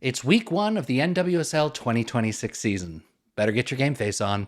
It's week 1 of the NWSL 2026 season. Better get your game face on.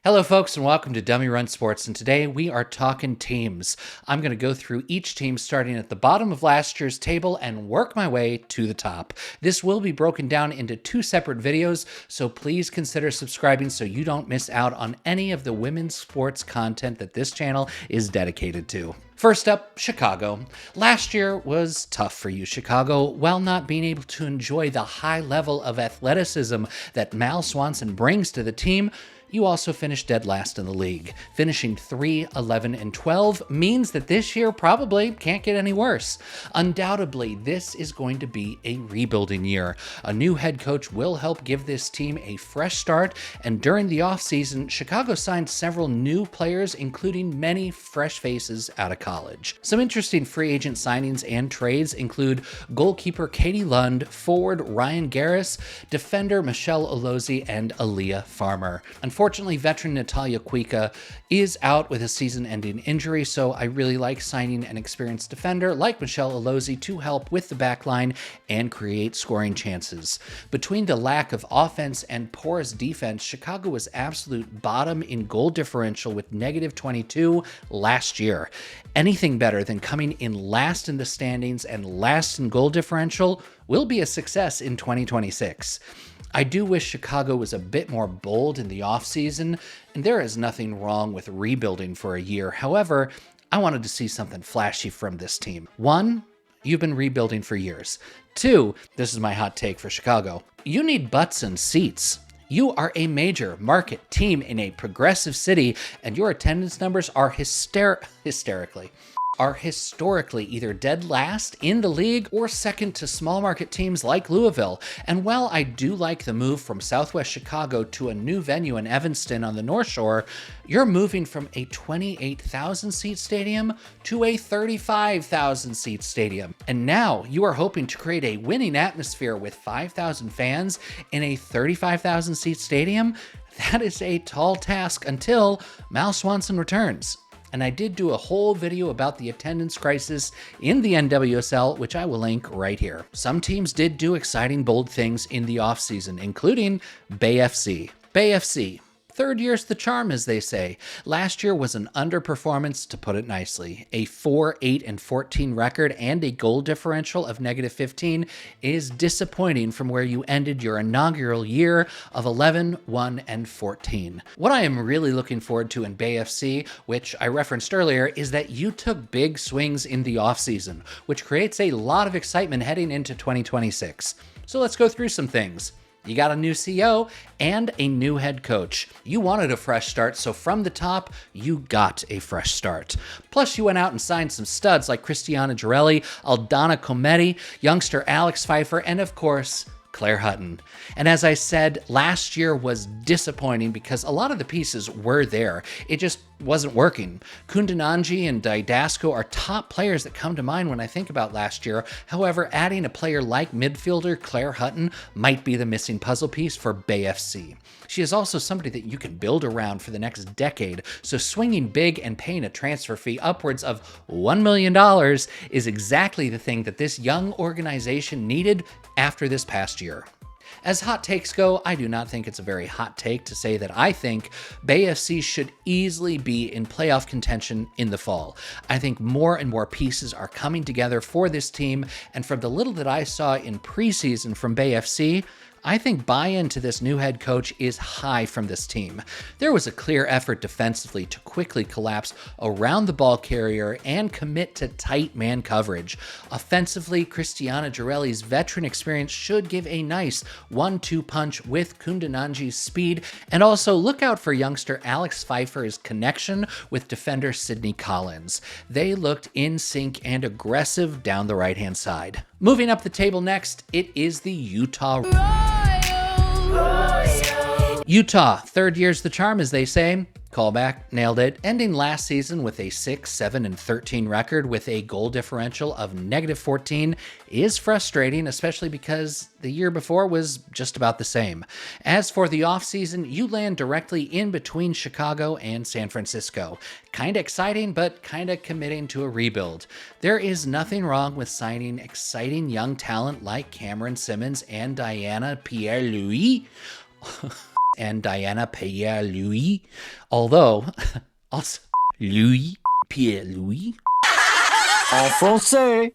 Hello folks and welcome to Dummy Run Sports, and today we are talking teams. I'm going to go through each team starting at the bottom of last year's table and work my way to the top. This will be broken down into 2 separate videos, so please consider subscribing so you don't miss out on any of the women's sports content that this channel is dedicated to. First up, Chicago. Last year was tough for you, Chicago. While not being able to enjoy the high level of athleticism that Mal Swanson brings to the team, you also finished dead last in the league. Finishing 3-11-12 means that this year probably can't get any worse. Undoubtedly, this is going to be a rebuilding year. A new head coach will help give this team a fresh start, and during the offseason, Chicago signed several new players, including many fresh faces out of college. Some interesting free agent signings and trades include goalkeeper Katie Lund, forward Ryan Garris, defender Michelle Olozi, and Aaliyah Farmer. Unfortunately, veteran Natalia Kuika is out with a season-ending injury, so I really like signing an experienced defender like Michelle Olozi to help with the backline and create scoring chances. Between the lack of offense and porous defense, Chicago was absolute bottom in goal differential with -22 last year. Anything better than coming in last in the standings and last in goal differential will be a success in 2026. I do wish Chicago was a bit more bold in the offseason, and there is nothing wrong with rebuilding for a year. However, I wanted to see something flashy from this team. 1, you've been rebuilding for years. 2, this is my hot take for Chicago, you need butts and seats. You are a major market team in a progressive city, and your attendance numbers are historically either dead last in the league or second to small market teams like Louisville. And while I do like the move from Southwest Chicago to a new venue in Evanston on the North Shore, you're moving from a 28,000 seat stadium to a 35,000 seat stadium. And now you are hoping to create a winning atmosphere with 5,000 fans in a 35,000 seat stadium. That is a tall task until Mal Swanson returns. And I did do a whole video about the attendance crisis in the NWSL, which I will link right here. Some teams did do exciting, bold things in the offseason, including Bay FC. Bay FC. Third year's the charm, as they say. Last year was an underperformance, to put it nicely. A 4-8-14 record and a goal differential of -15 is disappointing from where you ended your inaugural year of 11-1-14. What I am really looking forward to in Bay FC, which I referenced earlier, is that you took big swings in the offseason, which creates a lot of excitement heading into 2026. So let's go through some things. You got a new CEO and a new head coach. You wanted a fresh start, so from the top, you got a fresh start. Plus, you went out and signed some studs like Christiana Girelli, Aldana Cometti, youngster Alex Pfeiffer, and of course, Claire Hutton. And as I said, last year was disappointing because a lot of the pieces were there. It just wasn't working. Kundananji and Didasco are top players that come to mind when I think about last year. However, adding a player like midfielder Claire Hutton might be the missing puzzle piece for Bay FC. She is also somebody that you can build around for the next decade, so swinging big and paying a transfer fee upwards of $1 million is exactly the thing that this young organization needed after this past year. As hot takes go, I do not think it's a very hot take to say that I think Bay FC should easily be in playoff contention in the fall. I think more and more pieces are coming together for this team, and from the little that I saw in preseason from Bay FC, I think buy-in to this new head coach is high from this team. There was a clear effort defensively to quickly collapse around the ball carrier and commit to tight man coverage. Offensively, Christiana Girelli's veteran experience should give a nice 1-2 punch with Kundananji's speed, and also look out for youngster Alex Pfeiffer's connection with defender Sydney Collins. They looked in sync and aggressive down the right-hand side. Moving up the table next, it is the Utah. Utah, third year's the charm, as they say. Callback, nailed it. Ending last season with a 6, 7, and 13 record with a goal differential of -14 is frustrating, especially because the year before was just about the same. As for the offseason, you land directly in between Chicago and San Francisco. Kinda exciting, but kinda committing to a rebuild. There is nothing wrong with signing exciting young talent like Cameron Simmons and Diana Pierre-Louis. Although, also, Louis, Pierre-Louis. En français.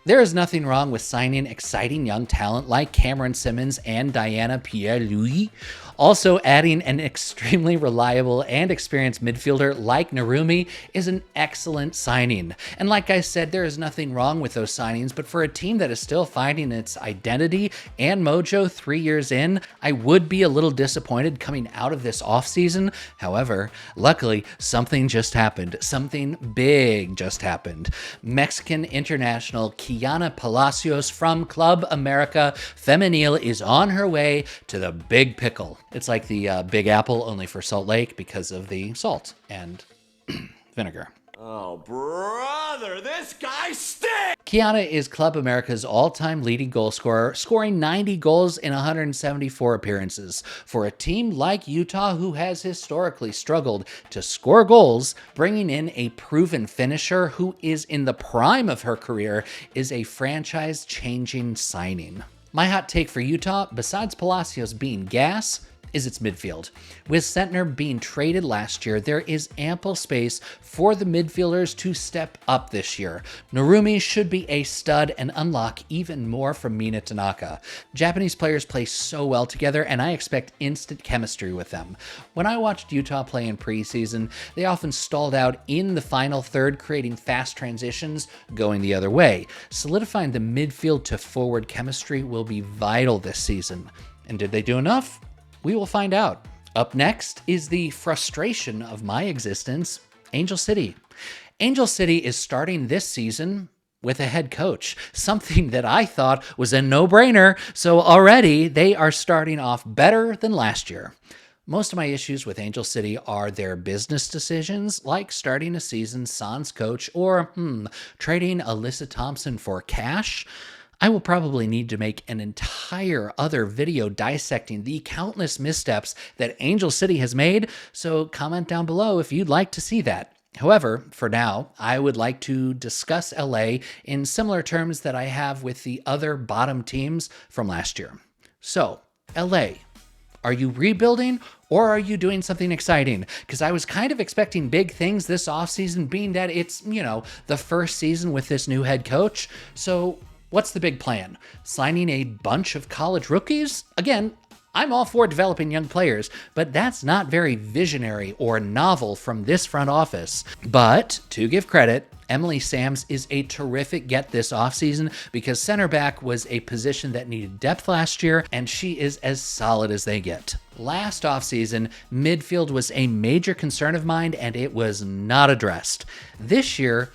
There is nothing wrong with signing exciting young talent like Cameron Simmons and Diana Pierre-Louis. Also, adding an extremely reliable and experienced midfielder like Narumi is an excellent signing. And like I said, there is nothing wrong with those signings, but for a team that is still finding its identity and mojo 3 years in, I would be a little disappointed coming out of this offseason. However, luckily, something just happened. Something big just happened. Mexican international Kiana Palacios from Club America Femenil is on her way to the Big Pickle. It's like the Big Apple, only for Salt Lake because of the salt and vinegar. Oh, brother, this guy stinks! Kiana is Club America's all-time leading goal scorer, scoring 90 goals in 174 appearances. For a team like Utah, who has historically struggled to score goals, bringing in a proven finisher who is in the prime of her career is a franchise-changing signing. My hot take for Utah, besides Palacios being gas, is its midfield. With Sentner being traded last year, there is ample space for the midfielders to step up this year. Narumi should be a stud and unlock even more from Mina Tanaka. Japanese players play so well together, and I expect instant chemistry with them. When I watched Utah play in preseason, they often stalled out in the final third, creating fast transitions going the other way. Solidifying the midfield to forward chemistry will be vital this season. And did they do enough? We will find out. Up next is the frustration of my existence, Angel City. Angel City is starting this season with a head coach, something that I thought was a no-brainer, so already they are starting off better than last year. Most of my issues with Angel City are their business decisions, like starting a season sans coach or, trading Alyssa Thompson for cash. I will probably need to make an entire other video dissecting the countless missteps that Angel City has made, so comment down below if you'd like to see that. However, for now, I would like to discuss LA in similar terms that I have with the other bottom teams from last year. So, LA, are you rebuilding or are you doing something exciting? Because I was kind of expecting big things this offseason, being that it's, the first season with this new head coach. So, what's the big plan? Signing a bunch of college rookies? Again, I'm all for developing young players, but that's not very visionary or novel from this front office. But, to give credit, Emily Sams is a terrific get this offseason because center back was a position that needed depth last year, and she is as solid as they get. Last offseason, midfield was a major concern of mine, and it was not addressed. This year,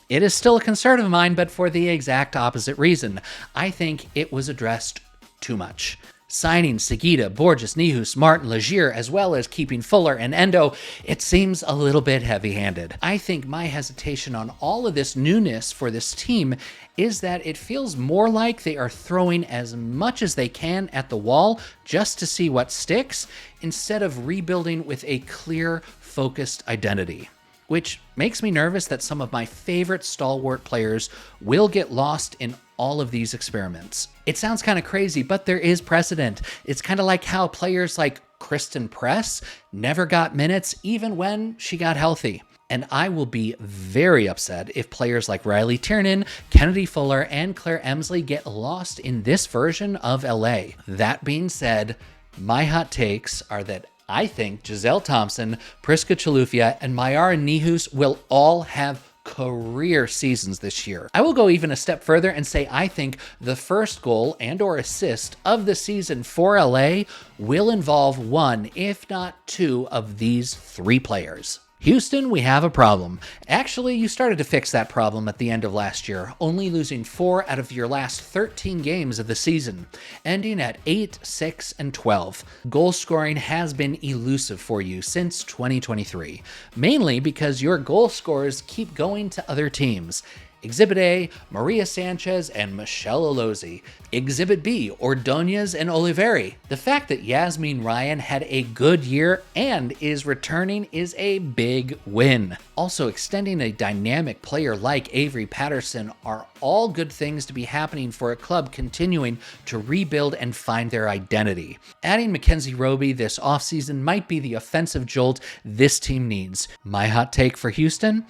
it is still a concern of mine, but for the exact opposite reason. I think it was addressed too much. Signing Seguida, Borges, Nihus, Martin, Legier, as well as keeping Fuller and Endo, it seems a little bit heavy-handed. I think my hesitation on all of this newness for this team is that it feels more like they are throwing as much as they can at the wall just to see what sticks, instead of rebuilding with a clear, focused identity. Which makes me nervous that some of my favorite stalwart players will get lost in all of these experiments. It sounds kind of crazy, but there is precedent. It's kind of like how players like Kristen Press never got minutes even when she got healthy. And I will be very upset if players like Riley Tiernan, Kennedy Fuller, and Claire Emsley get lost in this version of LA. That being said, my hot takes are that I think Giselle Thompson, Priska Chilufya, and Mayara Nihus will all have career seasons this year. I will go even a step further and say I think the first goal and or assist of the season for LA will involve one, if not two, of these three players. Houston, we have a problem. Actually, you started to fix that problem at the end of last year, only losing 4 out of your last 13 games of the season, ending at 8, 6, and 12. Goal scoring has been elusive for you since 2023, mainly because your goal scorers keep going to other teams. Exhibit A, Maria Sanchez and Michelle Olozi. Exhibit B, Ordonez and Oliveri. The fact that Yasmin Ryan had a good year and is returning is a big win. Also, extending a dynamic player like Avery Patterson are all good things to be happening for a club continuing to rebuild and find their identity. Adding Mackenzie Roby this offseason might be the offensive jolt this team needs. My hot take for Houston?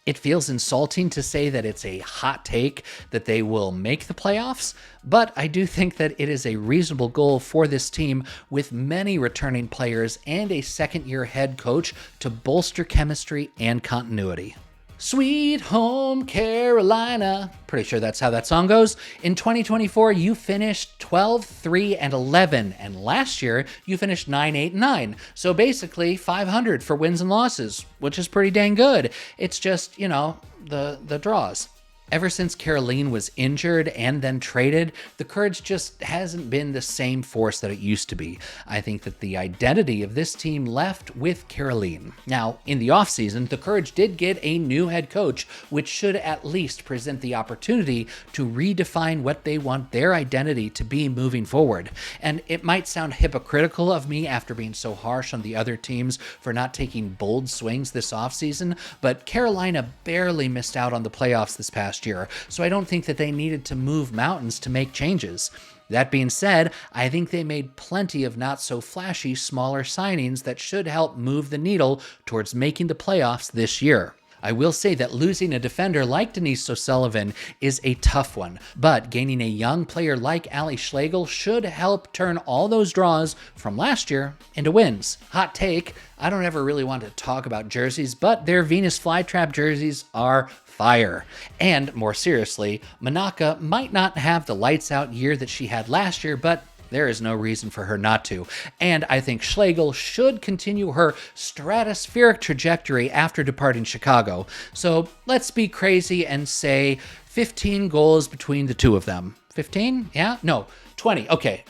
It feels insulting to say that it's a hot take that they will make the playoffs, but I do think that it is a reasonable goal for this team with many returning players and a second-year head coach to bolster chemistry and continuity. Sweet Home Carolina. Pretty sure that's how that song goes. In 2024, you finished 12, 3, and 11, and last year you finished 9, 8, and 9. So basically 500 for wins and losses, which is pretty dang good. It's just, the draws. Ever since Caroline was injured and then traded, the Courage just hasn't been the same force that it used to be. I think that the identity of this team left with Caroline. Now, in the offseason, the Courage did get a new head coach, which should at least present the opportunity to redefine what they want their identity to be moving forward. And it might sound hypocritical of me after being so harsh on the other teams for not taking bold swings this offseason, but Carolina barely missed out on the playoffs this past year, so I don't think that they needed to move mountains to make changes. That being said, I think they made plenty of not so flashy smaller signings that should help move the needle towards making the playoffs this year. I will say that losing a defender like Denise O'Sullivan is a tough one, but gaining a young player like Allie Schlegel should help turn all those draws from last year into wins. Hot take, I don't ever really want to talk about jerseys, but their Venus Flytrap jerseys are fire. And more seriously, Manaka might not have the lights out year that she had last year, but there is no reason for her not to. And I think Schlegel should continue her stratospheric trajectory after departing Chicago. So let's be crazy and say 15 goals between the two of them. 15? Yeah? No, 20. Okay.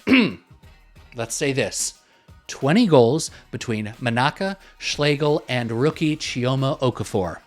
Let's say this. 20 goals between Manaka, Schlegel, and rookie Chioma Okafor.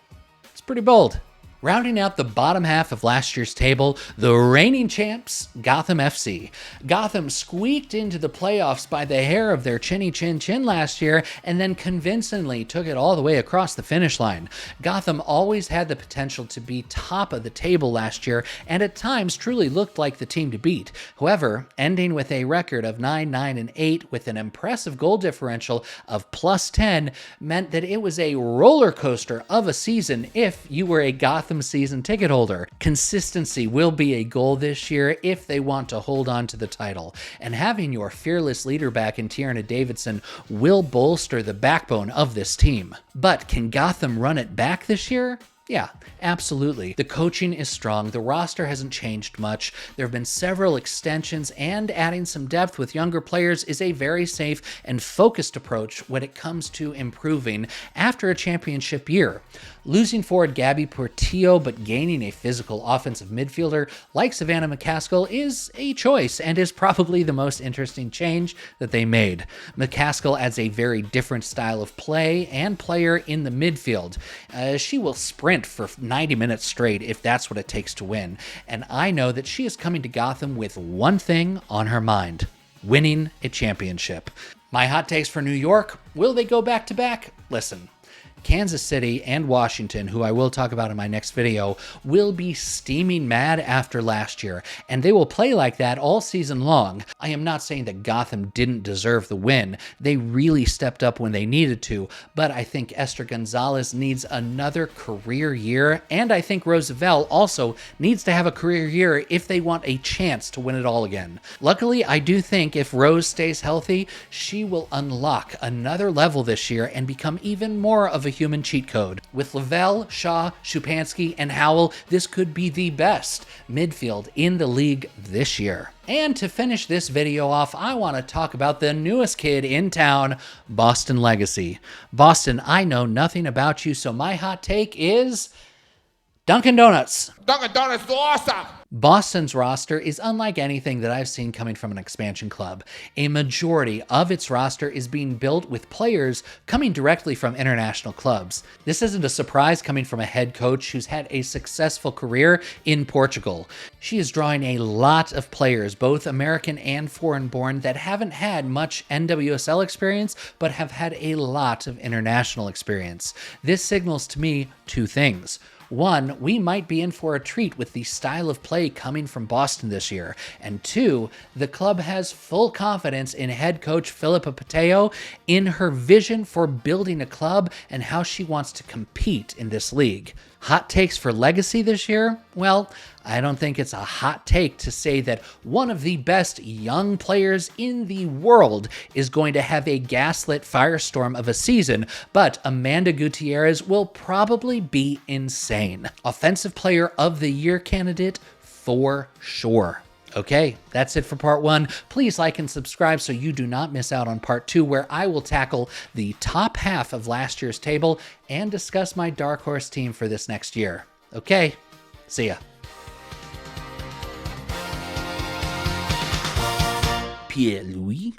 It's pretty bold. Rounding out the bottom half of last year's table, the reigning champs, Gotham FC. Gotham squeaked into the playoffs by the hair of their chinny chin chin last year and then convincingly took it all the way across the finish line. Gotham always had the potential to be top of the table last year and at times truly looked like the team to beat. However, ending with a record of 9, 9, and 8 with an impressive goal differential of plus 10 meant that it was a roller coaster of a season if you were a Gotham season ticket holder. Consistency will be a goal this year if they want to hold on to the title, and having your fearless leader back in Tierna Davidson will bolster the backbone of this team. But can Gotham run it back this year? Yeah, absolutely. The coaching is strong. The roster hasn't changed much. There have been several extensions, and adding some depth with younger players is a very safe and focused approach when it comes to improving after a championship year. Losing forward Gabby Portillo but gaining a physical offensive midfielder like Savannah McCaskill is a choice and is probably the most interesting change that they made. McCaskill adds a very different style of play and player in the midfield. She will sprint for 90 minutes straight if that's what it takes to win, and I know that she is coming to Gotham with one thing on her mind: winning a championship. My hot takes for New York: will they go back-to-back? Listen, Kansas City and Washington, who I will talk about in my next video, will be steaming mad after last year, and they will play like that all season long. I am not saying that Gotham didn't deserve the win. They really stepped up when they needed to, but I think Esther Gonzalez needs another career year, and I think Roosevelt also needs to have a career year if they want a chance to win it all again. Luckily, I do think if Rose stays healthy, she will unlock another level this year and become even more of a human cheat code. With Lavelle, Shaw, Szupanski, and Howell, this could be the best midfield in the league this year. And to finish this video off, I want to talk about the newest kid in town, Boston Legacy. Boston, I know nothing about you, so my hot take is Dunkin' Donuts. Dunkin' Donuts awesome! Boston's roster is unlike anything that I've seen coming from an expansion club. A majority of its roster is being built with players coming directly from international clubs. This isn't a surprise coming from a head coach who's had a successful career in Portugal. She is drawing a lot of players, both American and foreign-born, that haven't had much NWSL experience, but have had a lot of international experience. This signals to me two things. One, we might be in for a treat with the style of play coming from Boston this year. And two, the club has full confidence in head coach Philippa Pateo in her vision for building a club and how she wants to compete in this league. Hot takes for Legacy this year? Well, I don't think it's a hot take to say that one of the best young players in the world is going to have a gaslit firestorm of a season, but Amanda Gutierrez will probably be insane. Offensive Player of the Year candidate for sure. Okay, that's it for part one. Please like and subscribe so you do not miss out on part two, where I will tackle the top half of last year's table and discuss my dark horse team for this next year. Okay, see ya. Pierre-Louis?